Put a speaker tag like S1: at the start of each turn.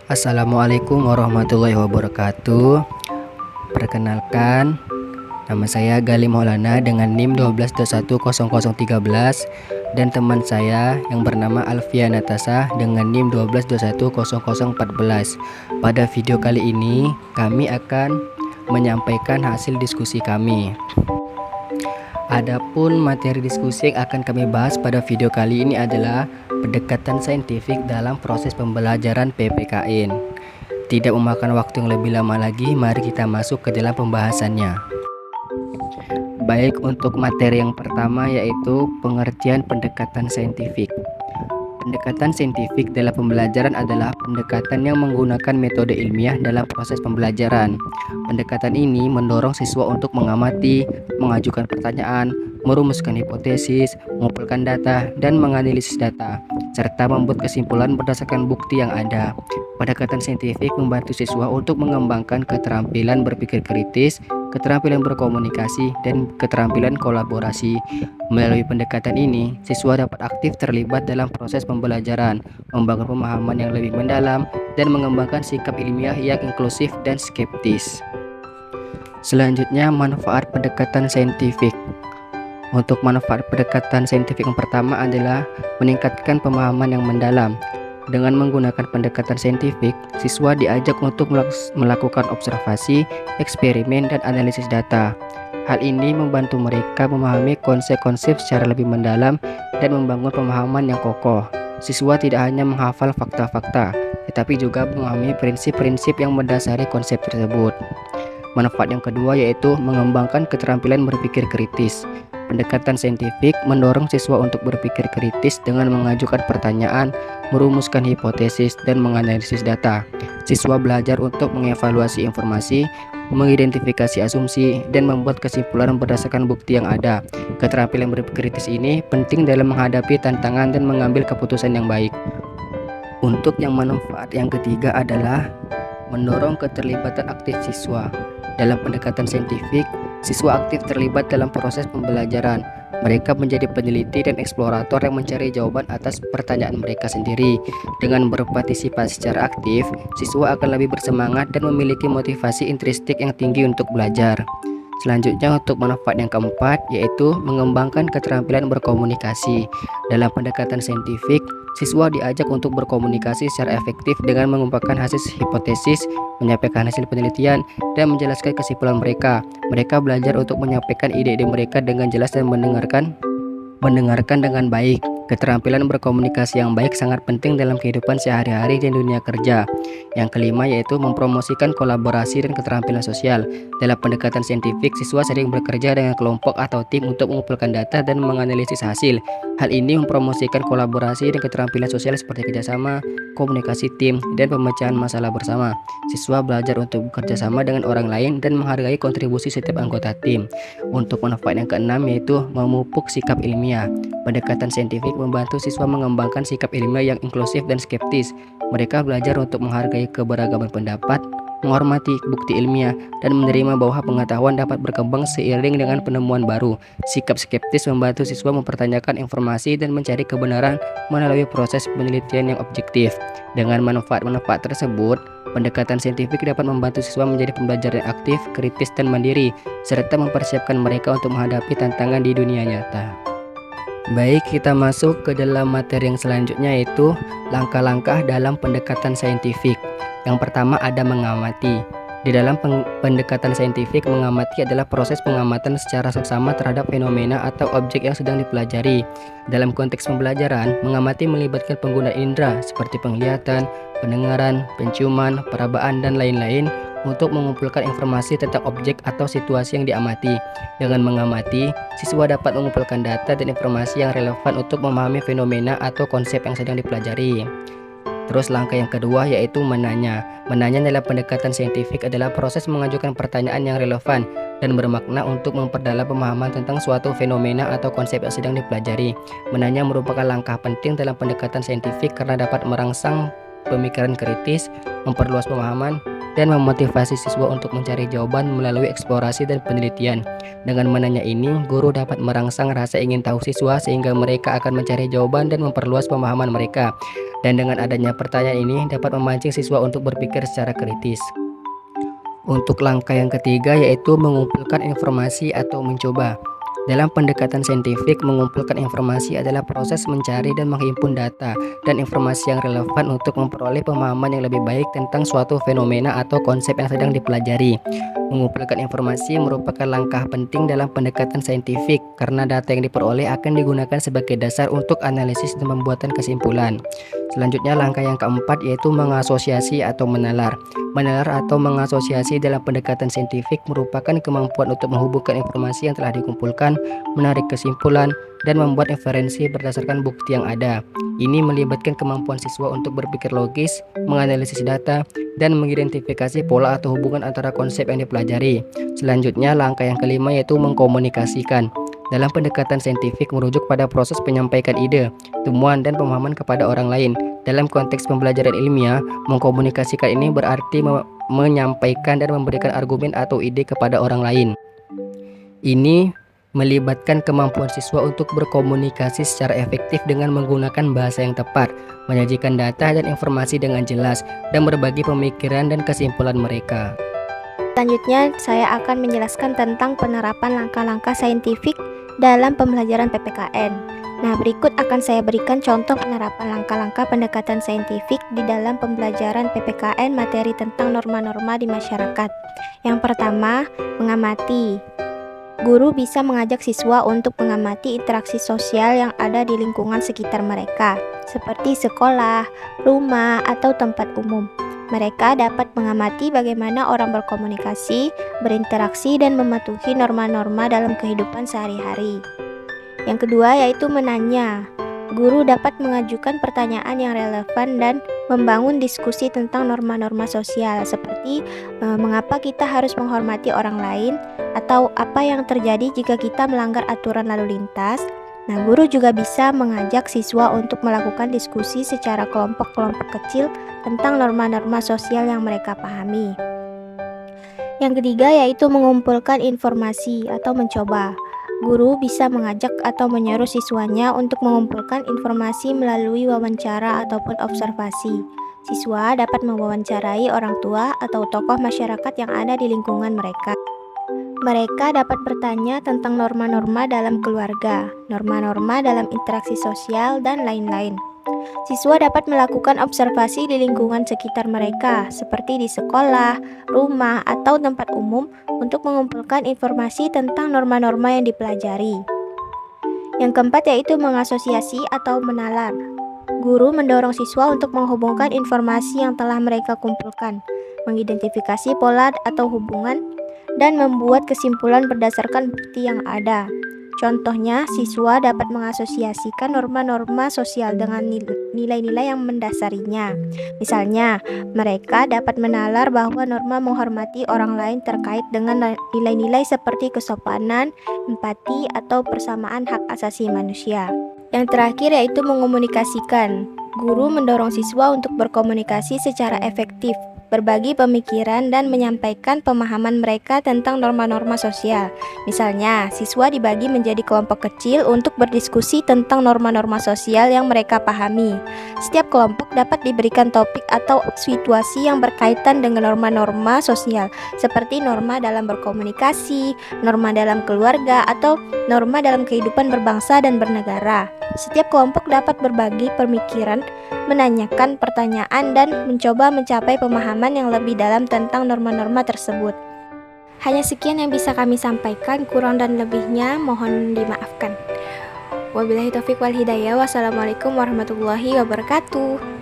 S1: Assalamualaikum warahmatullahi wabarakatuh. Perkenalkan, nama saya Gali Maulana dengan NIM 12210013 dan teman saya yang bernama Alfia Natasha dengan NIM 12210014. Pada video kali ini kami akan menyampaikan hasil diskusi kami. Adapun materi diskusi yang akan kami bahas pada video kali ini adalah pendekatan saintifik dalam proses pembelajaran PPKN. Tidak memakan waktu yang lebih lama lagi, mari kita masuk ke dalam pembahasannya. Baik, untuk materi yang pertama yaitu pengertian pendekatan saintifik. Pendekatan saintifik dalam pembelajaran adalah pendekatan yang menggunakan metode ilmiah dalam proses pembelajaran. Pendekatan ini mendorong siswa untuk mengamati, mengajukan pertanyaan, merumuskan hipotesis, mengumpulkan data, dan menganalisis data, serta membuat kesimpulan berdasarkan bukti yang ada. Pendekatan saintifik membantu siswa untuk mengembangkan keterampilan berpikir kritis, keterampilan berkomunikasi, dan keterampilan kolaborasi. Melalui pendekatan ini, siswa dapat aktif terlibat dalam proses pembelajaran, membangun pemahaman yang lebih mendalam, dan mengembangkan sikap ilmiah yang inklusif dan skeptis. Selanjutnya, manfaat pendekatan saintifik. Untuk manfaat pendekatan saintifik yang pertama adalah meningkatkan pemahaman yang mendalam. Dengan menggunakan pendekatan saintifik, siswa diajak untuk melakukan observasi, eksperimen, dan analisis data. Hal ini membantu mereka memahami konsep-konsep secara lebih mendalam dan membangun pemahaman yang kokoh. Siswa tidak hanya menghafal fakta-fakta, tetapi juga memahami prinsip-prinsip yang mendasari konsep tersebut. Manfaat yang kedua yaitu mengembangkan keterampilan berpikir kritis. Pendekatan saintifik mendorong siswa untuk berpikir kritis dengan mengajukan pertanyaan, merumuskan hipotesis, dan menganalisis data. Siswa belajar untuk mengevaluasi informasi, mengidentifikasi asumsi, dan membuat kesimpulan berdasarkan bukti yang ada. Keterampilan berpikir kritis ini penting dalam menghadapi tantangan dan mengambil keputusan yang baik. Untuk yang manfaat yang ketiga adalah mendorong keterlibatan aktif siswa. Dalam pendekatan saintifik, siswa aktif terlibat dalam proses pembelajaran. Mereka menjadi peneliti dan eksplorator yang mencari jawaban atas pertanyaan mereka sendiri. Dengan berpartisipasi secara aktif, siswa akan lebih bersemangat dan memiliki motivasi intrinsik yang tinggi untuk belajar. Selanjutnya, untuk manfaat yang keempat yaitu mengembangkan keterampilan berkomunikasi. Dalam pendekatan saintifik, siswa diajak untuk berkomunikasi secara efektif dengan mengumpulkan hasil hipotesis, menyampaikan hasil penelitian, dan menjelaskan kesimpulan mereka. Mereka belajar untuk menyampaikan ide-ide mereka dengan jelas dan mendengarkan dengan baik. Keterampilan berkomunikasi yang baik sangat penting dalam kehidupan sehari-hari di dunia kerja. Yang kelima yaitu mempromosikan kolaborasi dan keterampilan sosial. Dalam pendekatan saintifik, siswa sering bekerja dengan kelompok atau tim untuk mengumpulkan data dan menganalisis hasil. Hal ini mempromosikan kolaborasi dan keterampilan sosial seperti kerjasama, komunikasi tim, dan pemecahan masalah bersama. Siswa belajar untuk bekerja sama dengan orang lain dan menghargai kontribusi setiap anggota tim. Untuk manfaat yang keenam yaitu memupuk sikap ilmiah. Pendekatan saintifik membantu siswa mengembangkan sikap ilmiah yang inklusif dan skeptis. Mereka belajar untuk menghargai keberagaman pendapat, menghormati bukti ilmiah, dan menerima bahwa pengetahuan dapat berkembang seiring dengan penemuan baru. Sikap skeptis membantu siswa mempertanyakan informasi dan mencari kebenaran melalui proses penelitian yang objektif. Dengan manfaat-manfaat tersebut, pendekatan saintifik dapat membantu siswa menjadi pembelajar yang aktif, kritis, dan mandiri, serta mempersiapkan mereka untuk menghadapi tantangan di dunia nyata. Baik, kita masuk ke dalam materi yang selanjutnya yaitu langkah-langkah dalam pendekatan saintifik. Yang pertama ada mengamati. Di dalam pendekatan saintifik, mengamati adalah proses pengamatan secara seksama terhadap fenomena atau objek yang sedang dipelajari. Dalam konteks pembelajaran, mengamati melibatkan penggunaan indera seperti penglihatan, pendengaran, penciuman, perabaan, dan lain-lain untuk mengumpulkan informasi tentang objek atau situasi yang diamati. Dengan mengamati, siswa dapat mengumpulkan data dan informasi yang relevan untuk memahami fenomena atau konsep yang sedang dipelajari. Terus langkah yang kedua yaitu menanya. Menanya dalam pendekatan saintifik adalah proses mengajukan pertanyaan yang relevan dan bermakna untuk memperdalam pemahaman tentang suatu fenomena atau konsep yang sedang dipelajari. Menanya merupakan langkah penting dalam pendekatan saintifik karena dapat merangsang pemikiran kritis, memperluas pemahaman, dan memotivasi siswa untuk mencari jawaban melalui eksplorasi dan penelitian. Dengan menanya ini, guru dapat merangsang rasa ingin tahu siswa sehingga mereka akan mencari jawaban dan memperluas pemahaman mereka. Dan dengan adanya pertanyaan ini dapat memancing siswa untuk berpikir secara kritis. Untuk langkah yang ketiga yaitu mengumpulkan informasi atau mencoba. Dalam pendekatan saintifik, mengumpulkan informasi adalah proses mencari dan menghimpun data dan informasi yang relevan untuk memperoleh pemahaman yang lebih baik tentang suatu fenomena atau konsep yang sedang dipelajari. Mengumpulkan informasi merupakan langkah penting dalam pendekatan saintifik karena data yang diperoleh akan digunakan sebagai dasar untuk analisis dan pembuatan kesimpulan. Selanjutnya, langkah yang keempat yaitu mengasosiasi atau menalar. Menalar atau mengasosiasi dalam pendekatan saintifik merupakan kemampuan untuk menghubungkan informasi yang telah dikumpulkan, menarik kesimpulan, dan membuat inferensi berdasarkan bukti yang ada. Ini melibatkan kemampuan siswa untuk berpikir logis, menganalisis data, dan mengidentifikasi pola atau hubungan antara konsep yang dipelajari. Selanjutnya, langkah yang kelima yaitu mengkomunikasikan. Dalam pendekatan saintifik merujuk pada proses penyampaikan ide, temuan, dan pemahaman kepada orang lain. Dalam konteks pembelajaran ilmiah, mengkomunikasikan ini berarti menyampaikan dan memberikan argumen atau ide kepada orang lain. Ini melibatkan kemampuan siswa untuk berkomunikasi secara efektif dengan menggunakan bahasa yang tepat, menyajikan data dan informasi dengan jelas, dan berbagi pemikiran dan kesimpulan mereka.
S2: Selanjutnya, saya akan menjelaskan tentang penerapan langkah-langkah saintifik dalam pembelajaran PPKN. Nah, berikut akan saya berikan contoh penerapan langkah-langkah pendekatan saintifik di dalam pembelajaran PPKN materi tentang norma-norma di masyarakat. Yang pertama, mengamati. Guru bisa mengajak siswa untuk mengamati interaksi sosial yang ada di lingkungan sekitar mereka, seperti sekolah, rumah, atau tempat umum. Mereka dapat mengamati bagaimana orang berkomunikasi, berinteraksi, dan mematuhi norma-norma dalam kehidupan sehari-hari. Yang kedua yaitu menanya. Guru dapat mengajukan pertanyaan yang relevan dan membangun diskusi tentang norma-norma sosial, seperti mengapa kita harus menghormati orang lain, atau apa yang terjadi jika kita melanggar aturan lalu lintas. Nah, guru juga bisa mengajak siswa untuk melakukan diskusi secara kelompok-kelompok kecil tentang norma-norma sosial yang mereka pahami. Yang ketiga yaitu mengumpulkan informasi atau mencoba. Guru bisa mengajak atau menyuruh siswanya untuk mengumpulkan informasi melalui wawancara ataupun observasi. Siswa dapat mewawancarai orang tua atau tokoh masyarakat yang ada di lingkungan mereka. Mereka dapat bertanya tentang norma-norma dalam keluarga, norma-norma dalam interaksi sosial, dan lain-lain. Siswa dapat melakukan observasi di lingkungan sekitar mereka, seperti di sekolah, rumah, atau tempat umum untuk mengumpulkan informasi tentang norma-norma yang dipelajari. Yang keempat yaitu mengasosiasi atau menalar. Guru mendorong siswa untuk menghubungkan informasi yang telah mereka kumpulkan, mengidentifikasi pola atau hubungan, dan membuat kesimpulan berdasarkan bukti yang ada. Contohnya, siswa dapat mengasosiasikan norma-norma sosial dengan nilai-nilai yang mendasarinya. Misalnya, mereka dapat menalar bahwa norma menghormati orang lain terkait dengan nilai-nilai seperti kesopanan, empati, atau persamaan hak asasi manusia. Yang terakhir yaitu mengomunikasikan. Guru mendorong siswa untuk berkomunikasi secara efektif, berbagi pemikiran, dan menyampaikan pemahaman mereka tentang norma-norma sosial. Misalnya, siswa dibagi menjadi kelompok kecil untuk berdiskusi tentang norma-norma sosial yang mereka pahami. Setiap kelompok dapat diberikan topik atau situasi yang berkaitan dengan norma-norma sosial, seperti norma dalam berkomunikasi, norma dalam keluarga, atau norma dalam kehidupan berbangsa dan bernegara. Setiap kelompok dapat berbagi pemikiran, menanyakan pertanyaan, dan mencoba mencapai pemahaman yang lebih dalam tentang norma-norma tersebut. Hanya sekian yang bisa kami sampaikan, kurang dan lebihnya mohon dimaafkan. Wabillahi taufiq wal hidayah. Wassalamualaikum warahmatullahi wabarakatuh.